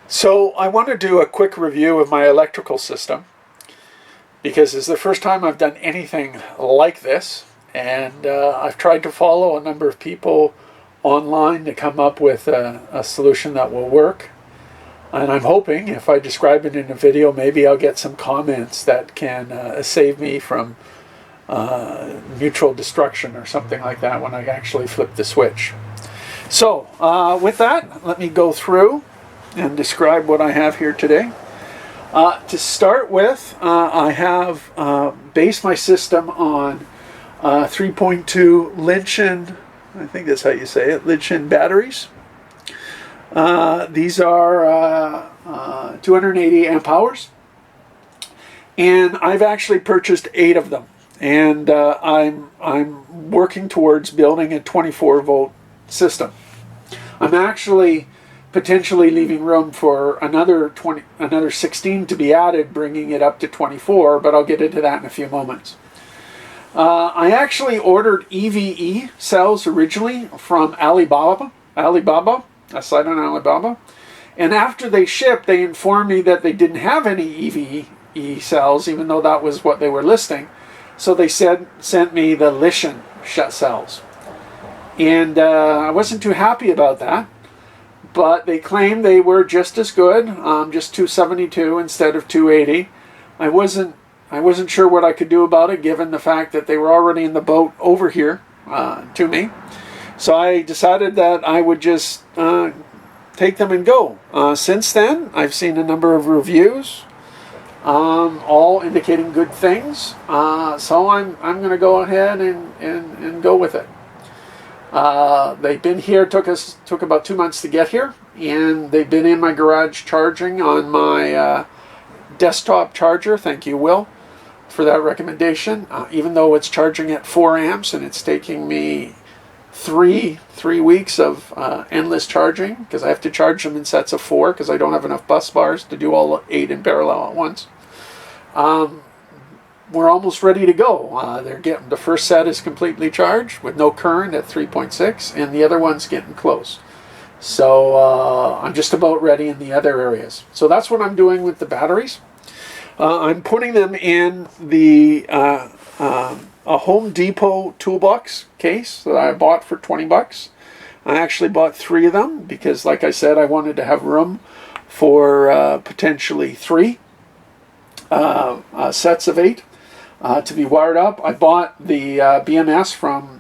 So I want to do a quick review of my electrical system because it's the first time I've done anything like this, and I've tried to follow a number of people online to come up with a solution that will work. And I'm hoping if I describe it in a video, maybe I'll get some comments that can save me from mutual destruction or something like that when I actually flip the switch. So with that, let me go through and describe what I have here today. To start with, I have based my system on 3.2 Linchin, I think that's how you say it, Linchin batteries. These are 280 amp hours, and I've actually purchased 8 of them, and I'm working towards building a 24 volt system. I'm actually potentially leaving room for another 16 to be added, bringing it up to 24, but I'll get into that in a few moments. I actually ordered EVE cells originally from Alibaba, a site on Alibaba, and after they shipped, they informed me that they didn't have any EVE cells, even though that was what they were listing. So they sent me the Linchin cells, and I wasn't too happy about that. But they claimed they were just as good, just 272 instead of 280. I wasn't sure what I could do about it, given the fact that they were already in the boat over here to me. So I decided that I would just take them and go. Since then, I've seen a number of reviews, all indicating good things. So I'm going to go ahead and go with it. They've been here, took about 2 months to get here, and they've been in my garage charging on my desktop charger. Thank you, Will, for that recommendation. Even though it's charging at 4 amps and it's taking me three weeks of endless charging, because I have to charge them in sets of 4 because I don't have enough bus bars to do all 8 in parallel at once. We're almost ready to go. The first set is completely charged with no current at 3.6, and the other one's getting close. So I'm just about ready in the other areas. So that's what I'm doing with the batteries. I'm putting them in a Home Depot toolbox case that I bought for 20 bucks. I actually bought 3 of them because, like I said, I wanted to have room for potentially 3 sets of 8. To be wired up. I bought the BMS from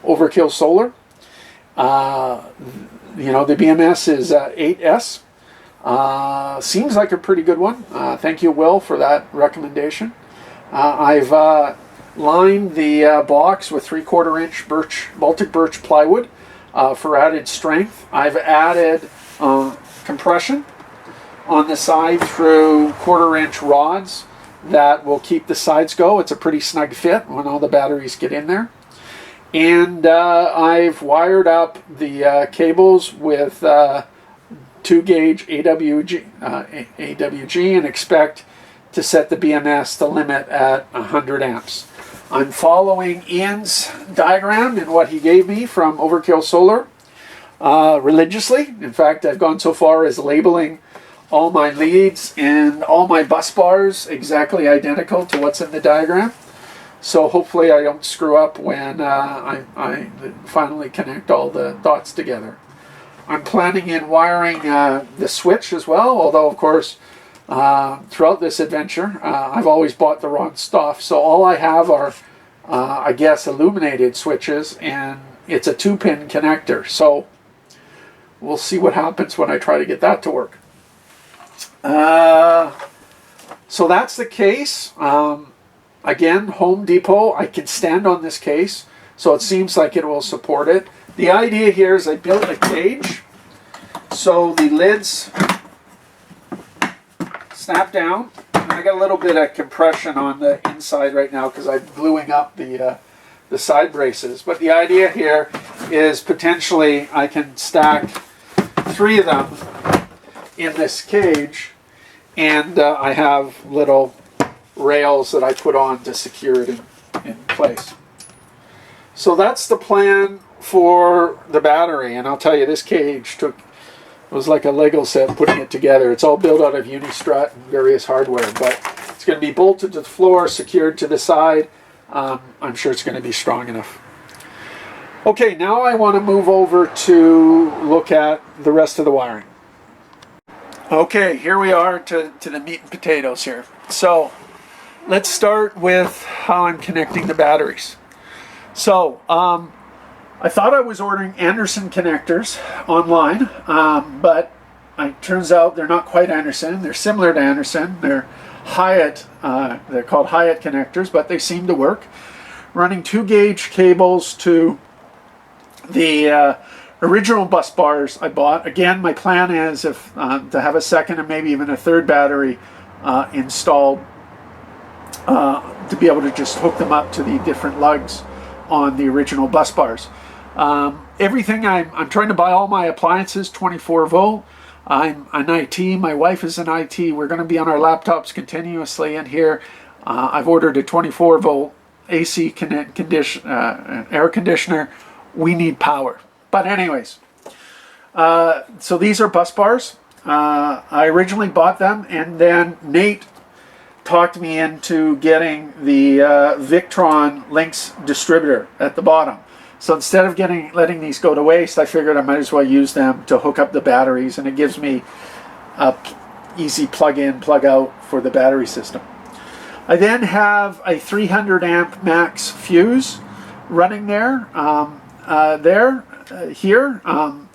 Overkill Solar. The BMS is 8S. Seems like a pretty good one. Thank you, Will, for that recommendation. I've lined the box with 3/4 inch Baltic birch plywood for added strength. I've added compression on the side through 1/4 inch rods that will keep the sides go. It's a pretty snug fit when all the batteries get in there. And I've wired up the cables with 2-gauge AWG and expect to set the BMS the limit at 100 amps. I'm following Ian's diagram and what he gave me from Overkill Solar religiously. In fact, I've gone so far as labeling all my leads and all my bus bars exactly identical to what's in the diagram. So hopefully I don't screw up when I finally connect all the dots together. I'm planning in wiring the switch as well, although of course throughout this adventure I've always bought the wrong stuff. So all I have are I guess illuminated switches, and it's a 2-pin connector. So we'll see what happens when I try to get that to work. So that's the case. Again, Home Depot, I can stand on this case, so it seems like it will support it. The idea here is I built a cage, so the lids snap down. I got a little bit of compression on the inside right now because I'm gluing up the side braces. But the idea here is potentially I can stack 3 of them in this cage, and I have little rails that I put on to secure it in place. So that's the plan for the battery, and I'll tell you, this cage took It was like a Lego set putting it together. It's all built out of Unistrut and various hardware, but it's going to be bolted to the floor, secured to the side. I'm sure it's going to be strong enough. Okay, now I want to move over to look at the rest of the wiring. Okay, here we are to the meat and potatoes here. So let's start with how I'm connecting the batteries. So I thought I was ordering Anderson connectors online, but it turns out they're not quite Anderson. They're similar to Anderson. They're Hyatt. They're called Hyatt connectors, but they seem to work. Running 2-gauge cables to the original bus bars I bought. Again, my plan is to have a second and maybe even a third battery installed to be able to just hook them up to the different lugs on the original bus bars. Everything I'm trying to buy all my appliances 24 volt. I'm an IT. My wife is an IT. We're going to be on our laptops continuously in here. I've ordered a 24 volt AC air conditioner. We need power. But anyways, so these are bus bars. I originally bought them, and then Nate talked me into getting the Victron Lynx distributor at the bottom. So instead of letting these go to waste, I figured I might as well use them to hook up the batteries, and it gives me a easy plug-in, plug-out for the battery system. I then have a 300 amp max fuse running there. Here.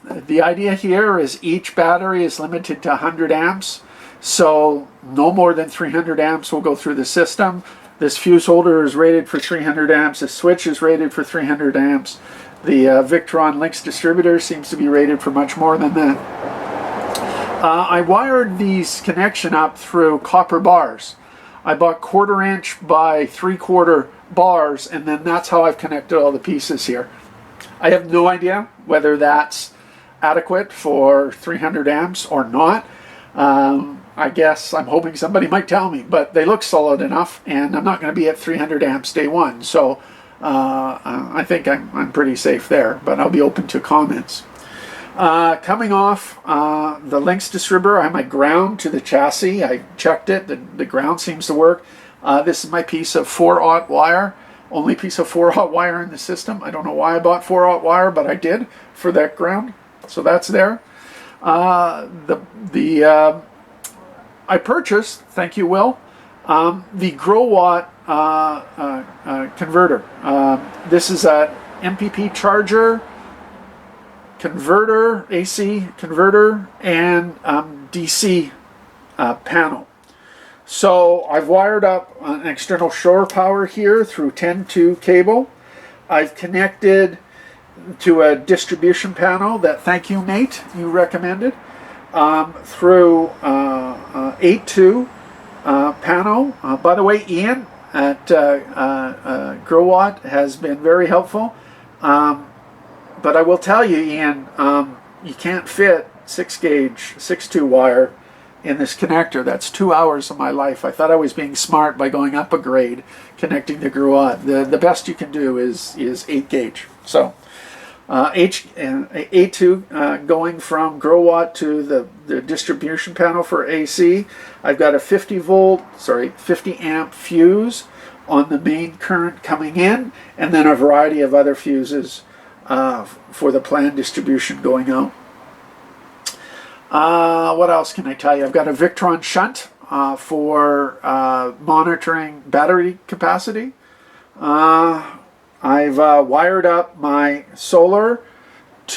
The idea here is each battery is limited to 100 amps, so no more than 300 amps will go through the system. This fuse holder is rated for 300 amps. The switch is rated for 300 amps. The Victron Lynx distributor seems to be rated for much more than that. I wired these connection up through copper bars. I bought 1/4 inch by 3/4 bars, and then that's how I've connected all the pieces here. I have no idea whether that's adequate for 300 amps or not. I guess I'm hoping somebody might tell me, but they look solid enough, and I'm not going to be at 300 amps day one, so I think I'm pretty safe there, but I'll be open to comments. Coming off the Lynx distributor, I have my ground to the chassis. I checked it. The ground seems to work. This is my piece of 4/0 wire. Only piece of 4/0 wire in the system. I don't know why I bought 4/0 wire, but I did for that ground. So that's there. I purchased, thank you, Will, the Growatt converter. This is a MPP charger, converter, AC converter, and DC panel. So I've wired up an external shore power here through 10-2 cable. I've connected to a distribution panel that, thank you, Nate, you recommended, through 8-2 panel. By the way, Ian at Growatt has been very helpful. But I will tell you, Ian, you can't fit 6-gauge, 6-2 wire in this connector. That's 2 hours of my life. I thought I was being smart by going up a grade, connecting to Growatt. The best you can do is 8-gauge. So A2 going from Growatt to the distribution panel for AC. I've got a 50 amp fuse on the main current coming in, and then a variety of other fuses for the planned distribution going out. What else can I tell you? I've got a Victron shunt for monitoring battery capacity. I've wired up my solar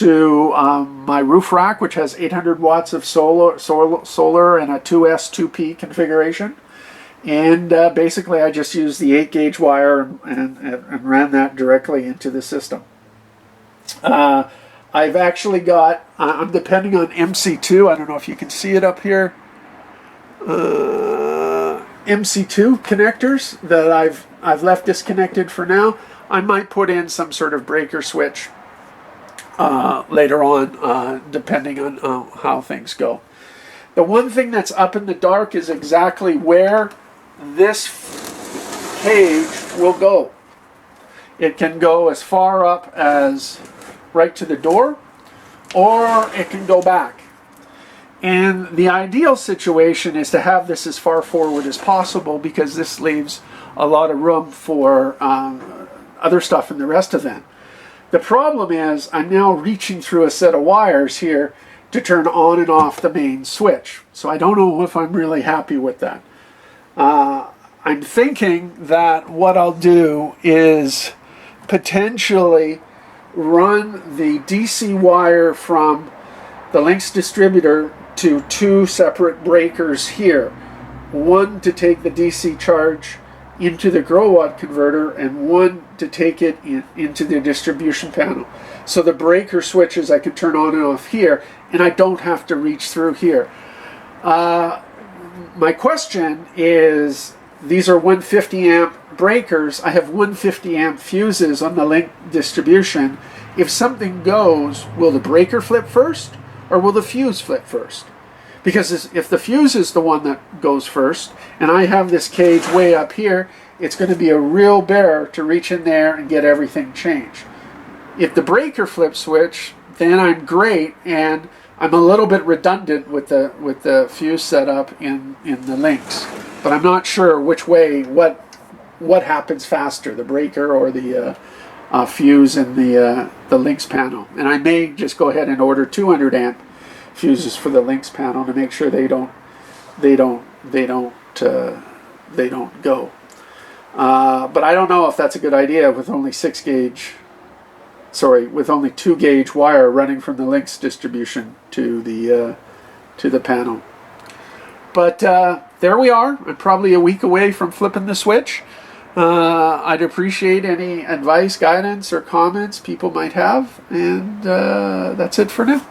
to my roof rack, which has 800 watts of solar and a 2S 2P configuration. And basically I just used the 8-gauge wire and ran that directly into the system. I've actually got, I'm depending on MC2, I don't know if you can see it up here, MC2 connectors that I've left disconnected for now. I might put in some sort of breaker switch later on, depending on how things go. The one thing that's up in the dark is exactly where this cage will go. It can go as far up as right to the door, or it can go back. And the ideal situation is to have this as far forward as possible, because this leaves a lot of room for other stuff in the rest of it. The problem is I'm now reaching through a set of wires here to turn on and off the main switch. So I don't know if I'm really happy with that. I'm thinking that what I'll do is potentially run the DC wire from the Lynx distributor to two separate breakers here. One to take the DC charge into the grow watt converter, and one to take it into the distribution panel. So the breaker switches I can turn on and off here, and I don't have to reach through here. My question is, these are 150 amp breakers. I have 150 amp fuses on the Lynx distribution. If something goes, will the breaker flip first, or will the fuse flip first? Because if the fuse is the one that goes first, and I have this cage way up here, it's going to be a real bear to reach in there and get everything changed. If the breaker flip switch, then I'm great, and I'm a little bit redundant with the fuse setup in the Lynx. But I'm not sure which way, what happens faster, the breaker or the fuse in the Lynx panel. And I may just go ahead and order 200 amp fuses for the Lynx panel to make sure they don't go. But I don't know if that's a good idea with only 2 gauge wire running from the Lynx distribution to the panel. But there we are. I'm probably a week away from flipping the switch. I'd appreciate any advice, guidance, or comments people might have, and that's it for now.